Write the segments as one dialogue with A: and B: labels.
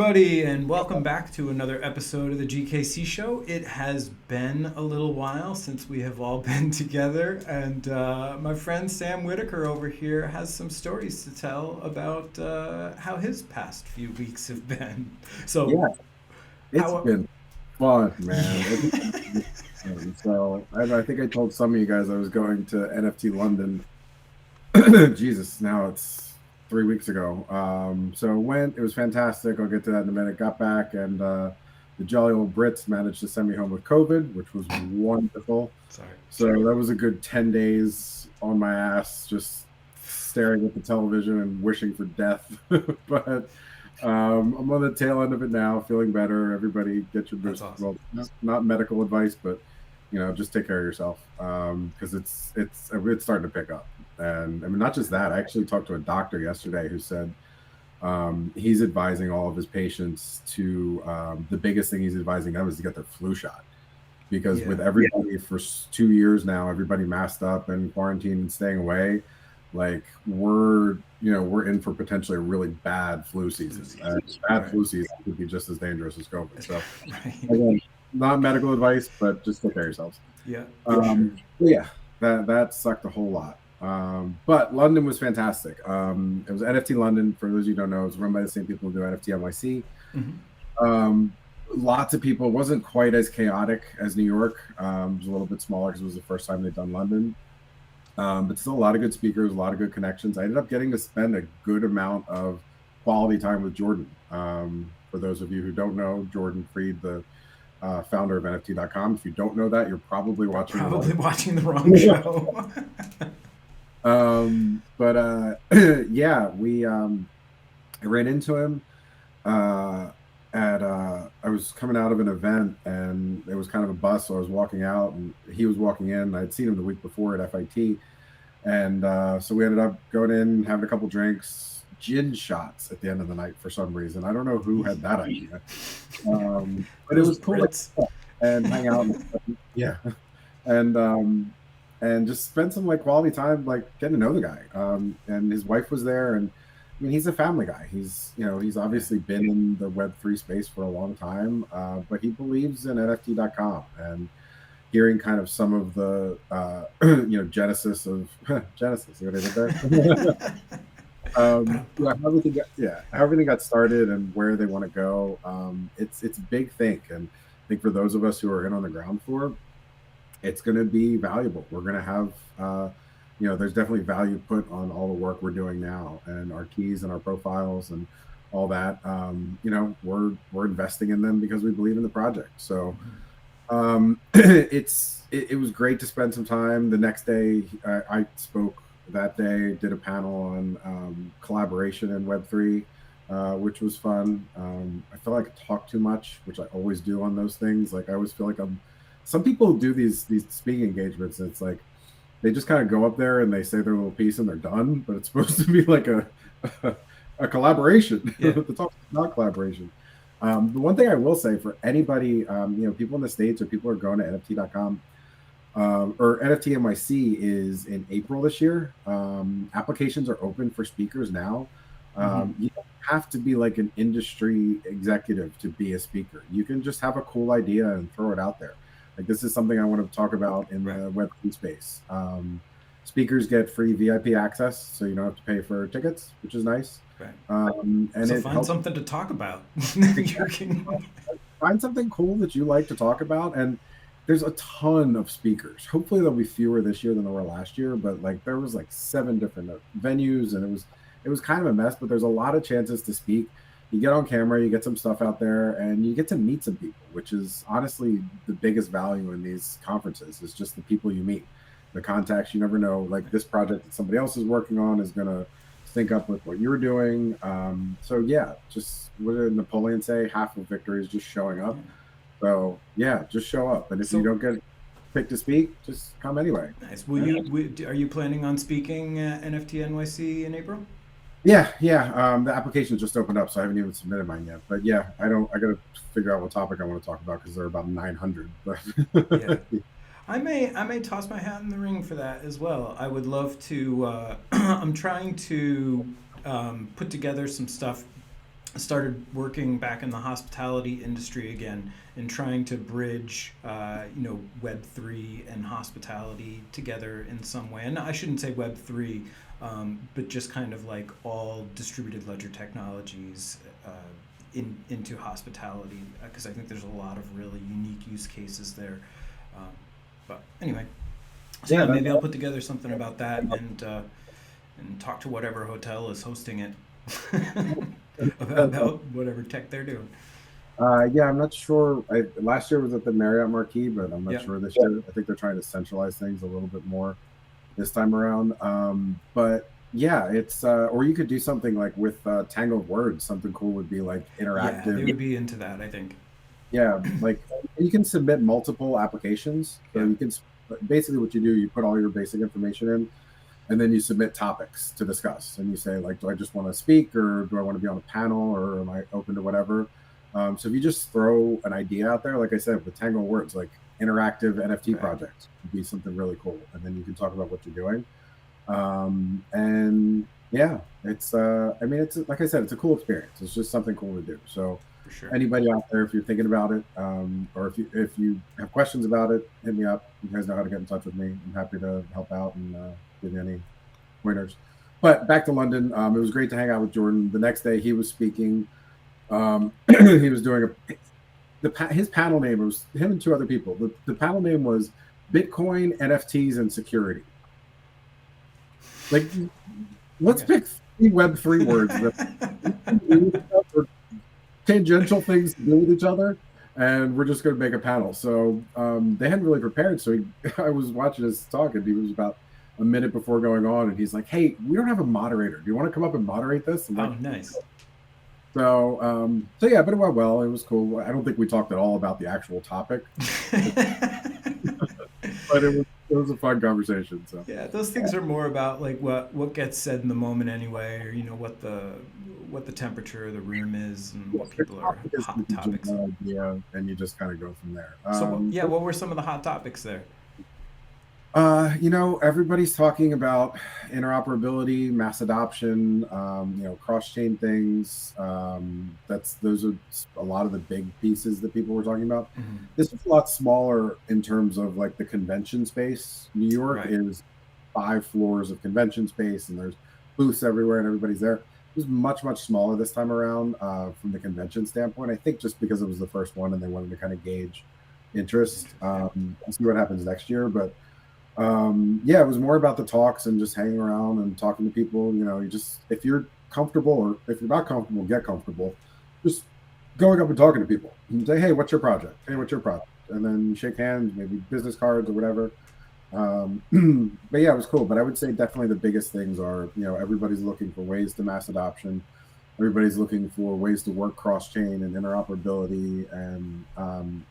A: everybody, and welcome back to another episode of the GKC Show. It has been a little while since we have all been together, and my friend Sam Whitaker over here has some stories to tell about how his past few weeks have been. So,
B: Yeah, it's
A: how?
B: been fun, man. It's
A: Yeah.
B: been fun. So I think I told some of you guys I was going to NFT London. Jesus, now it's 3 weeks ago. So went. It was fantastic. I'll get to that in a minute. Got back, and the jolly old Brits managed to send me home with COVID, which was wonderful.
A: Sorry.
B: So that was a good 10 days on my ass, just staring at the television and wishing for death. But I'm on the tail end of it now, feeling better. Everybody get your
A: That's
B: boost.
A: awesome.
B: Well, not medical advice, but just take care of yourself because it's starting to pick up. And I mean, not just that. I actually talked to a doctor yesterday who said he's advising all of his patients to the biggest thing he's advising them is to get their flu shot because
A: Yeah.
B: with everybody for 2 years now, everybody masked up and quarantined and staying away. Like we're in for potentially a really bad flu season. Bad
A: Right.
B: flu season could be just as dangerous as COVID. So
A: Right.
B: again, not medical advice, but just take care of yourselves.
A: Yeah, for sure.
B: Yeah, that sucked a whole lot. But London was fantastic. It was NFT London. For those of you who don't know, it's run by the same people who do NFT NYC.
A: Hmm.
B: Um, Lots of people. It wasn't quite as chaotic as New York. It was a little bit smaller because it was the first time they'd done London. But still a lot of good speakers, a lot of good connections. I ended up getting to spend a good amount of quality time with Jordan. For those of you who don't know, Jordan Freed, the founder of NFT.com. If you don't know that, you're probably watching the
A: Probably
B: wrong.
A: watching the wrong show.
B: But yeah, I ran into him at I was coming out of an event and it was kind of a bus, so I was walking out and he was walking in. I'd seen him the week before at FIT, and so we ended up going in, having a couple drinks, gin shots at the end of the night for some reason. I don't know who had that idea, but it
A: Those
B: was cool to
A: Brits.
B: and hang out. Yeah, and and just spend some like quality time, like getting to know the guy. And his wife was there, and I mean, he's a family guy. He's
A: Yeah.
B: obviously been in the Web3 space for a long time, but he believes in NFT.com and hearing kind of some of the genesis of Genesis. See what I did there? How everything how everything got started and where they want to go. It's a big thing, and I think for those of us who are in on the ground floor, it's going to be valuable. We're going to have, there's definitely value put on all the work we're doing now and our keys and our profiles and all that. We're investing in them because we believe in the project. So it was great to spend some time. The next day, I spoke that day, did a panel on collaboration in Web3, which was fun. I feel like I talk too much, which I always do on those things. Like I always feel like I'm. Some people do these speaking engagements, and it's like they just kind of go up there and they say their little piece and they're done. But it's supposed to be like a collaboration.
A: Yeah.
B: The talk is not collaboration. The one thing I will say for anybody, people in the States or people who are going to NFT.com or NFT NYC is in April this year. Applications are open for speakers now.
A: Hmm.
B: You don't have to be like an industry executive to be a speaker. You can just have a cool idea and throw it out there. Like this is something I want to talk about in
A: Right.
B: the Web3 space. Speakers get free VIP access, so you don't have to pay for tickets, which is nice.
A: Right.
B: And
A: So
B: it
A: find
B: helps
A: something to talk about. You can.
B: find something cool that you like to talk about. And there's a ton of speakers. Hopefully there'll be fewer this year than there were last year, but like there was like 7 different venues and it was kind of a mess, but there's a lot of chances to speak. You get on camera, you get some stuff out there, and you get to meet some people, which is honestly the biggest value in these conferences is just the people you meet, the contacts. You never know, like this project that somebody else is working on is going to sync up with what you're doing. So yeah, just what did Napoleon say? Half of victory is just showing up.
A: Yeah.
B: So yeah, just show up, and if you
A: So
B: don't get picked to speak, just come anyway.
A: nice. Are you planning on speaking at NFT NYC in April?
B: Yeah, yeah. The application just opened up, so I haven't even submitted mine yet. But yeah, I don't. I got to figure out what topic I want to talk about because there are about 900. But
A: Yeah. I may toss my hat in the ring for that as well. I would love to. I'm trying to put together some stuff started working back in the hospitality industry again and trying to bridge, Web3 and hospitality together in some way. And I shouldn't say Web3, but just kind of like all distributed ledger technologies into hospitality, because I think there's a lot of really unique use cases there. But anyway, so yeah, maybe I'll put together something about that and talk to whatever hotel is hosting it about whatever tech they're doing.
B: Yeah, I'm not sure. Last year was at the Marriott Marquis, but I'm not
A: Yeah.
B: sure this year. I think they're trying to centralize things a little bit more this time around. But yeah, it's or you could do something like with Tangled Words. Something cool would be like
A: Yeah, they would
B: interactive.
A: be into that, I think.
B: Yeah, like you can submit multiple applications. So
A: Yeah.
B: you can basically what you do, you put all your basic information in, and then you submit topics to discuss. And you say like, do I just want to speak, or do I want to be on a panel, or am I open to whatever? So if you just throw an idea out there, like I said, with Tangle Words, like interactive NFT
A: Right.
B: project would be something really cool, and then you can talk about what you're doing. And yeah, it's I mean, it's like I said, it's a cool experience. It's just something cool to do. So
A: For sure.
B: anybody out there, if you're thinking about it, or if you have questions about it, hit me up. You guys know how to get in touch with me. I'm happy to help out and give you any pointers. But back to London, it was great to hang out with Jordan. The next day, he was speaking. He was doing his panel name was him and two other people. The panel name was Bitcoin, NFTs, and security. Like, let's
A: Okay.
B: pick three Web3 words that are tangential things to do with each other, and we're just going to make a panel. So they hadn't really prepared. So I was watching his talk, and he was about a minute before going on, and he's like, "Hey, we don't have a moderator. Do you want to come up and moderate this?" I'm
A: Oh,
B: like,
A: nice.
B: so yeah, but it went well. It was cool. I don't think we talked at all about the actual topic, but it was a fun conversation. So
A: Yeah, those things are more about like what gets said in the moment anyway, or what the temperature of the room is and
B: yeah,
A: what
B: the
A: people are
B: topic is
A: hot
B: the
A: topics.
B: general idea, and you just kind of go from there.
A: So yeah, what were some of the hot topics there?
B: Everybody's talking about interoperability, mass adoption, cross-chain things. Those are a lot of the big pieces that people were talking about.
A: Hmm.
B: This is a lot smaller in terms of like the convention space. New York
A: Right.
B: is 5 floors of convention space, and there's booths everywhere, and everybody's there. It was much, much smaller this time around from the convention standpoint. I think just because it was the first one, and they wanted to kind of gauge interest
A: Yeah.
B: and see what happens next year, but yeah, it was more about the talks and just hanging around and talking to people. You just, if you're comfortable, or if you're not comfortable, get comfortable. Just going up and talking to people and say, "Hey, what's your project? Hey, what's your project?" And then shake hands, maybe business cards or whatever. But yeah, it was cool. But I would say definitely the biggest things are, everybody's looking for ways to mass adoption. Everybody's looking for ways to work cross chain and interoperability, and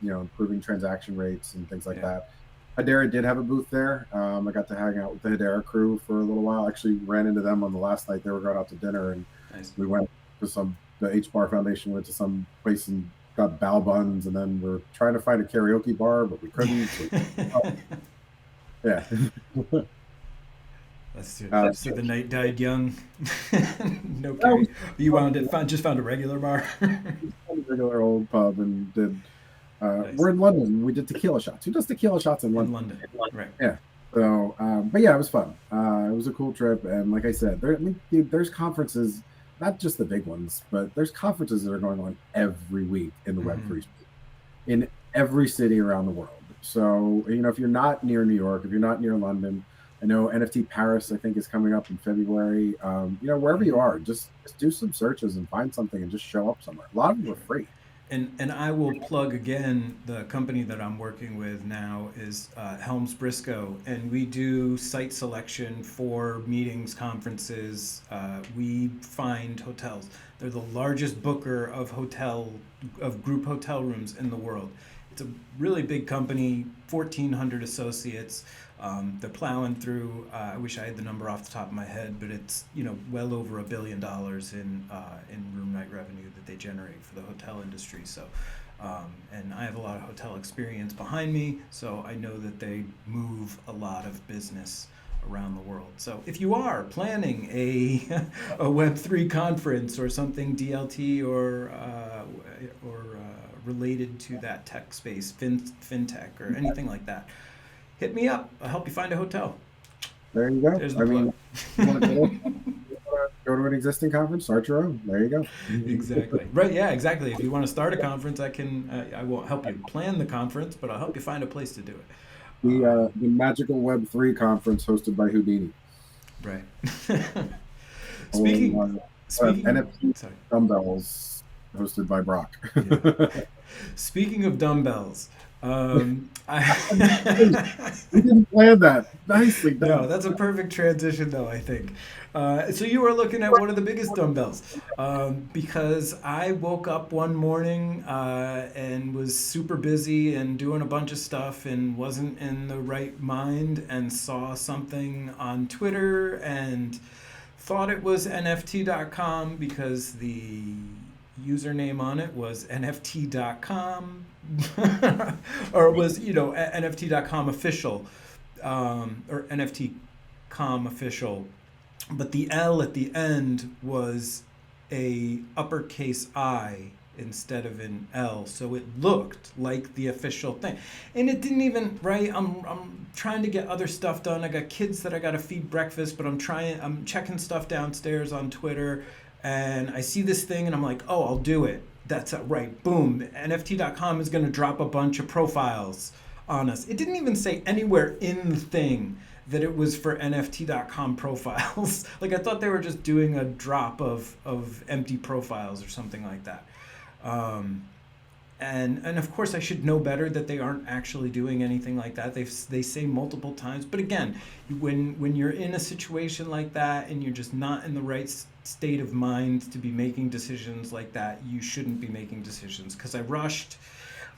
B: improving transaction rates and things like
A: Yeah.
B: that. Hedera did have a booth there. I got to hang out with the Hedera crew for a little while. Actually, ran into them on the last night. They were going out to dinner, and
A: Nice.
B: we went to the H Bar Foundation went to some place and got bao buns, and then we're trying to find a karaoke bar, but we couldn't. So, oh, yeah.
A: That's it.
B: uh,
A: So the night died young. No
B: that was
A: carry. You just found a regular bar.
B: a regular old pub and did.
A: Nice.
B: We're in London. We did tequila shots. Who does tequila shots in
A: In
B: London?
A: London. Right.
B: Yeah. So, but yeah, it was fun. It was a cool trip, and like I said, dude, there's conferences, not just the big ones, but there's conferences that are going on every week in the
A: Hmm.
B: Web3 space, in every city around the world. So, if you're not near New York, if you're not near London, I know NFT Paris, I think, is coming up in February. Wherever you
A: Hmm.
B: are, just do some searches and find something and just show up somewhere. A lot of them are
A: Sure.
B: free.
A: And I will plug again, the company that I'm working with now is Helms Briscoe, and we do site selection for meetings, conferences. We find hotels. They're the largest booker of group hotel rooms in the world. It's a really big company, 1,400 associates. They're plowing through. I wish I had the number off the top of my head, but it's well over $1 billion in room night revenue that they generate for the hotel industry. So, and I have a lot of hotel experience behind me, so I know that they move a lot of business. around the world. So if you are planning a a Web3 conference or something DLT or related to that tech space, fintech or anything like that, hit me up. I'll help you find a hotel.
B: There you go.
A: There's the
B: I
A: plug.
B: mean, you want to go to an existing conference, start your own. There you go.
A: Exactly. Right. Yeah. Exactly. If you want to start a conference, I can. I won't help you plan the conference, but I'll help you find a place to do it.
B: The magical Web3 conference hosted by Houdini.
A: Right.
B: Or,
A: speaking. Speaking.
B: NFT
A: Sorry.
B: dumbbells hosted by Brock.
A: Yeah. Speaking of dumbbells,
B: We didn't plan that. Nicely done.
A: no, that's a perfect transition, though, I think. So you were looking at one of the biggest dumbbells because I woke up one morning and was super busy and doing a bunch of stuff and wasn't in the right mind and saw something on Twitter and thought it was NFT.com because the username on it was NFT.com or it was, NFT.com official or NFT.com official. But the L at the end was a uppercase I instead of an L, so it looked like the official thing, and it didn't even right. I'm trying to get other stuff done. I got kids that I got to feed breakfast, but I'm checking stuff downstairs on Twitter, and I see this thing, and I'm like, oh, I'll do it. That's right. Boom. NFT.com is going to drop a bunch of profiles on us. It didn't even say anywhere in the thing that it was for NFT.com profiles. Like I thought they were just doing a drop of empty profiles or something like that. And of course I should know better that they aren't actually doing anything like that. They say multiple times, but again, when you're in a situation like that and you're just not in the right state of mind to be making decisions like that, you shouldn't be making decisions. Because I rushed.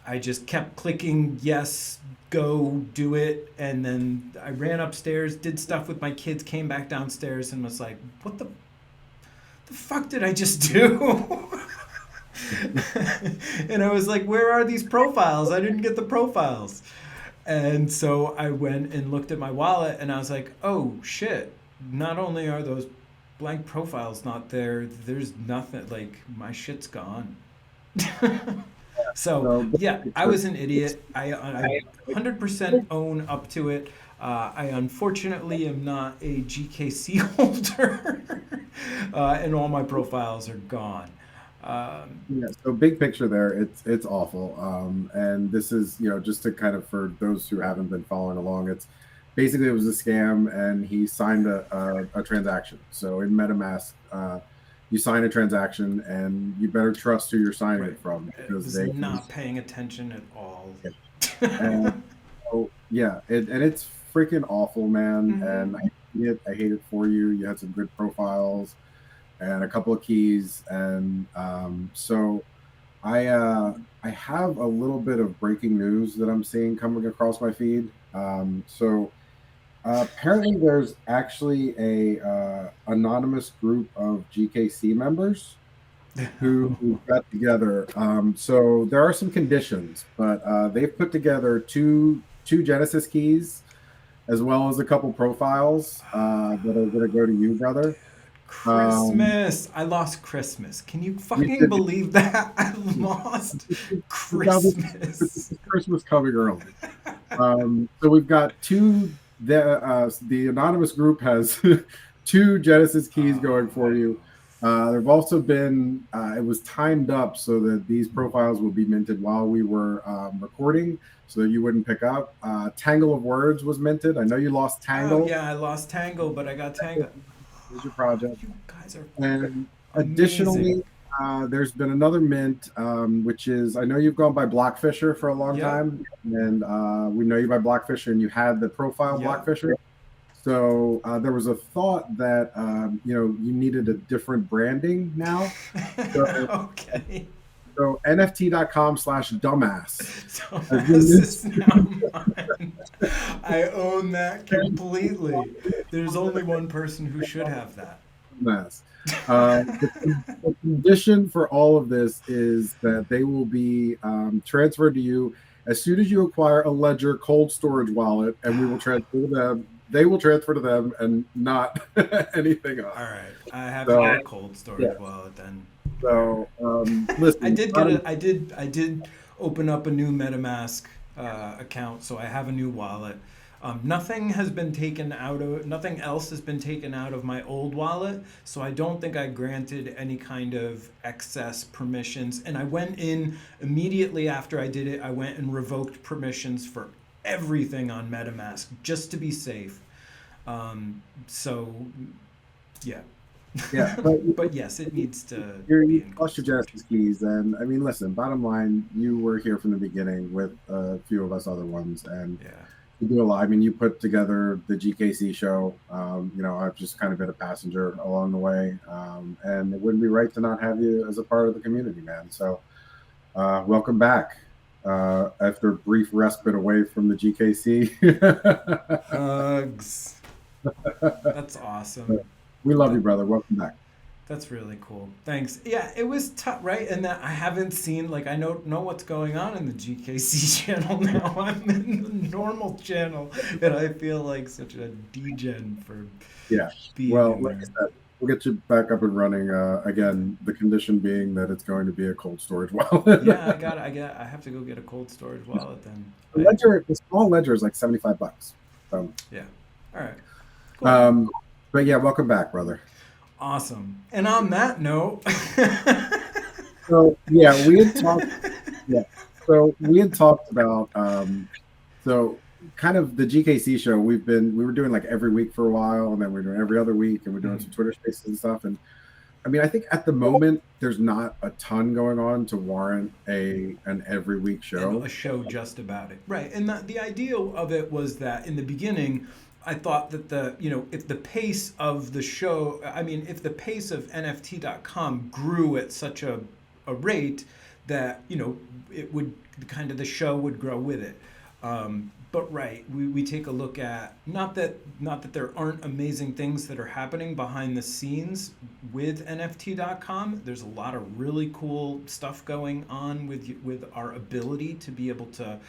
A: I just kept clicking yes, go, do it, and then I ran upstairs, did stuff with my kids, came back downstairs, and was like, "What the fuck did I just do?" And I was like, "Where are these profiles? I didn't get the profiles." And so I went and looked at my wallet, and I was like, "Oh shit! Not only are those blank profiles not there, there's nothing. Like my shit's gone." So yeah, I was an idiot. I 100% own up to it. I unfortunately am not a GKC holder, and all my profiles are gone.
B: Yeah, so big picture there, it's awful. And this is, just to kind of, for those who haven't been following along, it's basically it was a scam, and he signed a transaction. So in MetaMask, you sign a transaction, and you better trust who you're signing it from, because
A: I was not paying attention at all.
B: And so yeah, and it's freaking awful, man.
A: Mhm.
B: And I hate it for you. You had some good profiles and a couple of keys, and so I have a little bit of breaking news that I'm seeing coming across my feed. Apparently, there's actually a anonymous group of GKC members who got together. So there are some conditions, but they've put together two Genesis keys, as well as a couple profiles that are going to go to you, brother.
A: Christmas. I lost Christmas. Can you
B: You
A: fucking
B: did-
A: believe that? I lost
B: now
A: Christmas.
B: Christmas coming early. So we've got two. The anonymous group has two Genesis keys going for you. There've also been it was timed up so that these profiles will be minted while we were recording, so that you wouldn't pick up. Tangle of Words was minted. I know you lost Tangle.
A: Oh, yeah, I lost Tango, but I got Tango.
B: Here's your project.
A: You guys are
B: And
A: amazing.
B: additionally, there's been another mint, which is, I know you've gone by Blockfisher for a long
A: Yep.
B: time, and we know you by Blockfisher, and you had the profile
A: Yep.
B: Blockfisher. So there was a thought that you needed a different branding now.
A: Okay.
B: So NFT.com/dumbass.
A: This is now mine. I own that completely. There's only one person who should have that.
B: Mess. The condition for all of this is that they will be transferred to you as soon as you acquire a Ledger cold storage wallet, and we will transfer they will transfer to them and not anything else.
A: All right, I have to
B: So
A: get a cold
B: yeah.
A: storage wallet then. All right.
B: So listen,
A: I did get a. I did open up a new MetaMask account, so I have a new wallet. Nothing has been taken out of. Nothing else has been taken out of my old wallet, so I don't think I granted any kind of excess permissions. And I went in immediately after I did it. I went and revoked permissions for everything on MetaMask just to be safe. So, yeah.
B: yeah, but
A: But yes, it needs to be
B: you
A: in cold
B: lost your
A: storage.
B: Genesis keys, and I mean, listen. Bottom line, you were here from the beginning with a few of us other ones, and
A: Yeah.
B: you do a lot. I mean, you put together the GKC show. I've just kind of been a passenger along the way, and it wouldn't be right to not have you as a part of the community, man. So, welcome back. After a brief respite away from the GKC,
A: Hugs. That's awesome.
B: we love you,
A: That
B: brother. Welcome back.
A: that's really cool. Thanks. Yeah, it was tough, right? And that I haven't seen like I know what's going on in the GKC channel now. I'm in the normal channel, and I feel like such a degen for
B: Yeah.
A: being
B: Well,
A: in
B: like I
A: there.
B: said, we'll get you back up and running. Again, the condition being that it's going to be a cold storage wallet.
A: Yeah, I have to go get a cold storage wallet then.
B: The ledger, the small ledger is like $75. So,
A: Yeah. All right. Cool.
B: um, but yeah, welcome back, brother.
A: Awesome. And on that note,
B: So yeah, we had talked. Yeah, so we had talked about so kind of the GKC show. We were doing like every week for a while, and then we were doing every other week, and we're doing some Twitter Spaces and stuff. And I mean, I think at the moment there's not a ton going on to warrant an every week show.
A: a show just about it. Right. And the idea of it was that in the beginning, I thought that if the pace of the show, I mean, if the pace of NFT.com grew at such a rate that, it would kind of the show would grow with it. But right, we take a look at not that there aren't amazing things that are happening behind the scenes with NFT.com. There's a lot of really cool stuff going on with our ability to be able to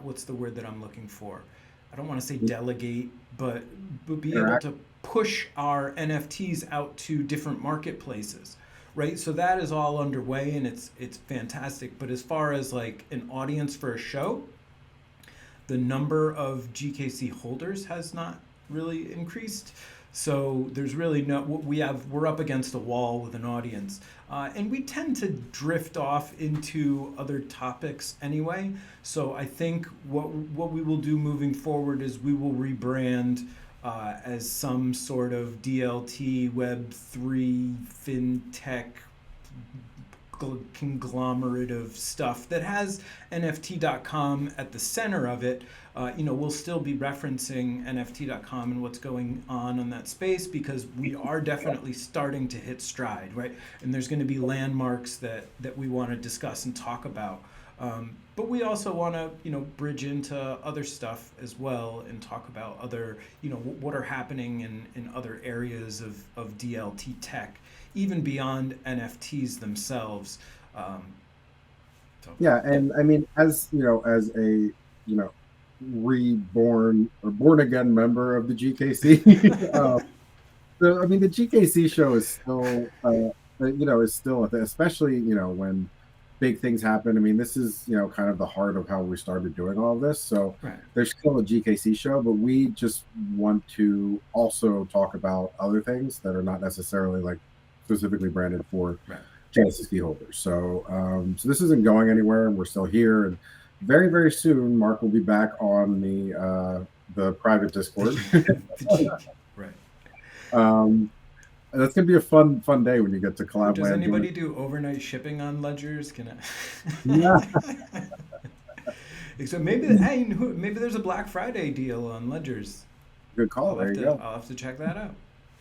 A: what's the word that I'm looking for? I don't want to say delegate, but be able
B: Interact.
A: to push our NFTs out to different marketplaces, right? So that is all underway and it's fantastic. But as far as like an audience for a show, the number of GKC holders has not really increased. So there's really we're up against a wall with an audience, and we tend to drift off into other topics anyway. So I think what we will do moving forward is we will rebrand as some sort of DLT Web3 fintech conglomerate of stuff that has NFT.com at the center of it. We'll still be referencing NFT.com and what's going on that space because we are definitely starting to hit stride, right? And there's going to be landmarks that we want to discuss and talk about. But we also want to, bridge into other stuff as well and talk about other, what are happening in other areas of DLT tech, even beyond NFTs themselves.
B: Yeah, and I mean, as as a reborn or born again member of the GKC, so I mean, the GKC show is still, is still a thing, especially when big things happen. I mean, this is kind of the heart of how we started doing all of this. So
A: Right.
B: there's still a GKC show, but we just want to also talk about other things that are not necessarily like specifically branded for
A: Right.
B: Genesis key holders. So so this isn't going anywhere, and we're still here. And very very soon, Mark will be back on the private Discord.
A: Right.
B: That's gonna be a fun day when you get to collab.
A: Does anybody do overnight shipping on ledgers? Can I?
B: Yeah.
A: So maybe there's a Black Friday deal on ledgers.
B: Good call. There you go.
A: I'll have to check that out.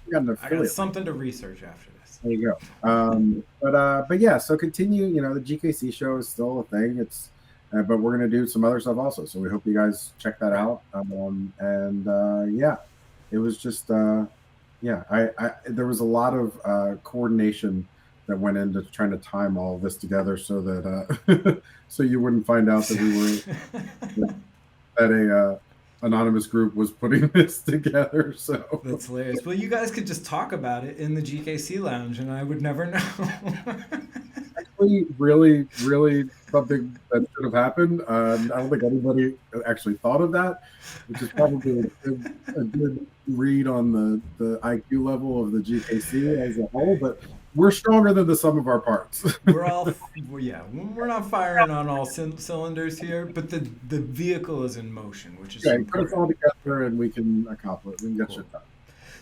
B: You got an
A: I got
B: affiliate.
A: something to research after this.
B: There you go. But yeah, so continue. The GKC show is still a thing. It's but we're gonna do some other stuff also. So we hope you guys check that out. Yeah, it was just yeah. I there was a lot of coordination that went into trying to time all of this together so that so you wouldn't find out that we were at anonymous group was putting this together. So
A: That's hilarious. Well, you guys could just talk about it in the GKC lounge, and I would never know.
B: actually, really, really something that should have happened. I don't think anybody actually thought of that, which is probably a good read on the IQ level of the GKC as a whole. But we're stronger than the sum of our parts.
A: Yeah, we're not firing on all cylinders here, but the vehicle is in motion, which is
B: Yeah, put us all
A: important.
B: together and we can accomplish. We can get
A: Cool.
B: shit done.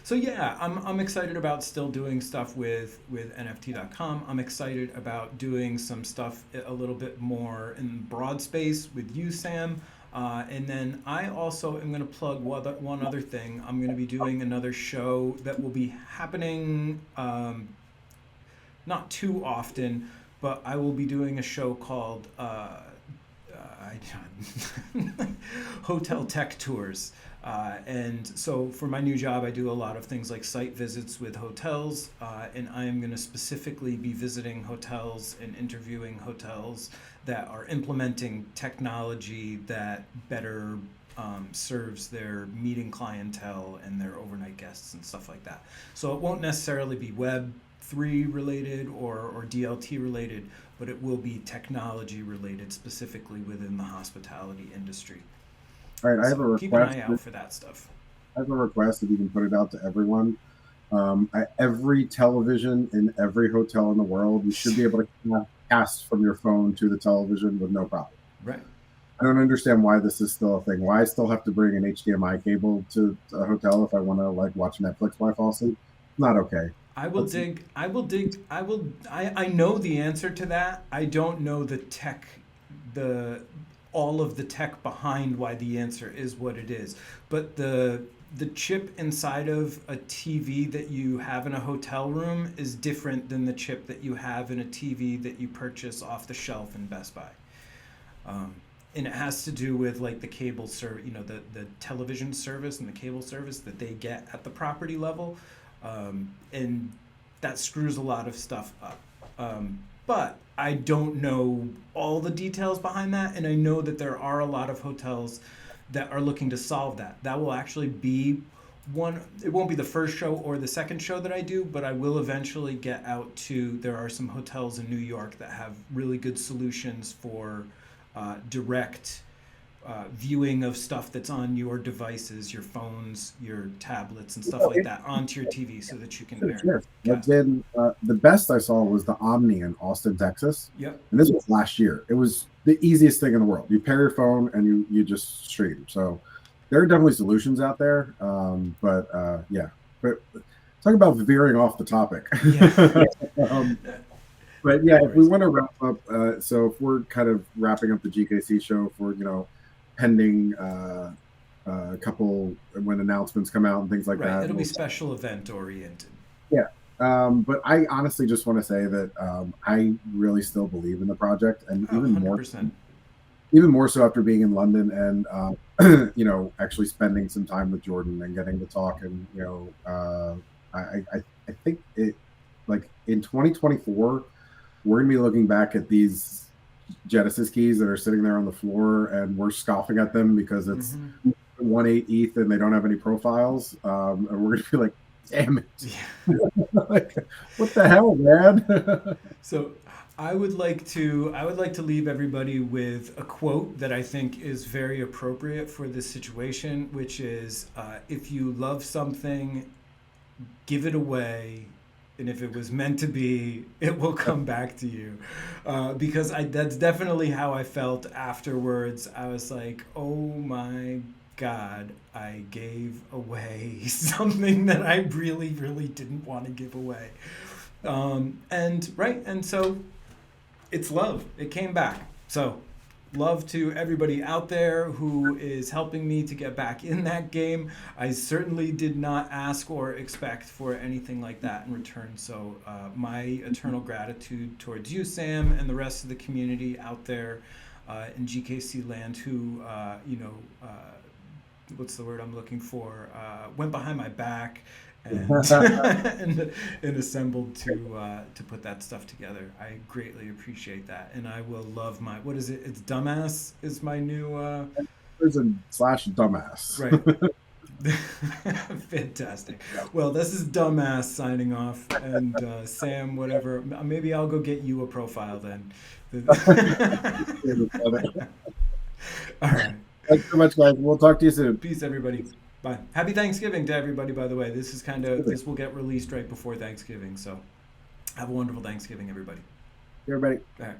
A: So yeah, I'm excited about still doing stuff with NFT.com. I'm excited about doing some stuff a little bit more in broad space with you, Sam. And then I also am going to plug one other thing. I'm going to be doing another show that will be happening not too often, but I will be doing a show called Hotel Tech Tours. And so for my new job, I do a lot of things like site visits with hotels, and I am going to specifically be visiting hotels and interviewing hotels that are implementing technology that better serves their meeting clientele and their overnight guests and stuff like that. So it won't necessarily be Web3 related or DLT related, but it will be technology related specifically within the hospitality industry.
B: All right, I have a
A: So keep an
B: request.
A: eye out for that stuff.
B: I have a request if you can put it out to everyone. Every television in every hotel in the world, you should be able to cast from your phone to the television with no problem.
A: Right.
B: I don't understand why this is still a thing. Why I still have to bring an HDMI cable to a hotel if I want to like watch Netflix while I fall asleep? Not okay.
A: I will
B: Let's,
A: dig. I will dig. I know the answer to that. I don't know the tech, the all of the tech behind why the answer is what it is. But the chip inside of a TV that you have in a hotel room is different than the chip that you have in a TV that you purchase off the shelf in Best Buy. Um, and it has to do with like the cable service, the television service and the cable service that they get at the property level, and that screws a lot of stuff up. But I don't know all the details behind that, and I know that there are a lot of hotels that are looking to solve that. That will actually be one. It won't be the first show or the second show that I do, but I will eventually get out to. There are some hotels in New York that have really good solutions for direct viewing of stuff that's on your devices, your phones, your tablets, and stuff like that onto your TV so that you can
B: sure. But
A: cast.
B: then the best I saw was the Omni in Austin, Texas,
A: Yep.
B: and this was last year. It was the easiest thing in the world. You pair your phone and you just stream. So there are definitely solutions out there. Yeah, but talk about veering off the topic.
A: Yeah.
B: um, but yeah,
A: No
B: if we
A: worries.
B: want to wrap up, so if we're kind of wrapping up the GKC show for pending a couple when announcements come out and things like
A: Right.
B: that.
A: It'll be special event oriented.
B: Yeah. But I honestly just want to say that I really still believe in the project, and
A: Oh, 100%.
B: even more so after being in London and actually spending some time with Jordan and getting to talk. And I think it like in 2024 we're gonna be looking back at these Genesis keys that are sitting there on the floor, and we're scoffing at them because it's
A: Hmm.
B: 1.8 ETH and they don't have any profiles, and we're gonna be like, damn it.
A: Yeah.
B: Like, what the hell, man?
A: So I would like to leave everybody with a quote that I think is very appropriate for this situation, which is if you love something, give it away, and if it was meant to be, it will come back to you. Because that's definitely how I felt afterwards. I was like, oh my God, I gave away something that I really, really didn't want to give away. And so it's love. It came back. So love to everybody out there who is helping me to get back in that game. I certainly did not ask or expect for anything like that in return. So my eternal gratitude towards you, Sam, and the rest of the community out there in GKC land who, what's the word I'm looking for? Went behind my back and and assembled to put that stuff together. I greatly appreciate that, and I will love my what is it? It's dumbass is my new
B: and slash dumbass.
A: Right. Fantastic. Well, this is Dumbass signing off, and Sam, whatever. Maybe I'll go get you a profile then. All right.
B: Thanks so much, guys. We'll talk to you soon.
A: Peace, everybody. Bye. Happy Thanksgiving to everybody, by the way. This will get released right before Thanksgiving, so have a wonderful Thanksgiving, everybody.
B: Everybody.
A: All right.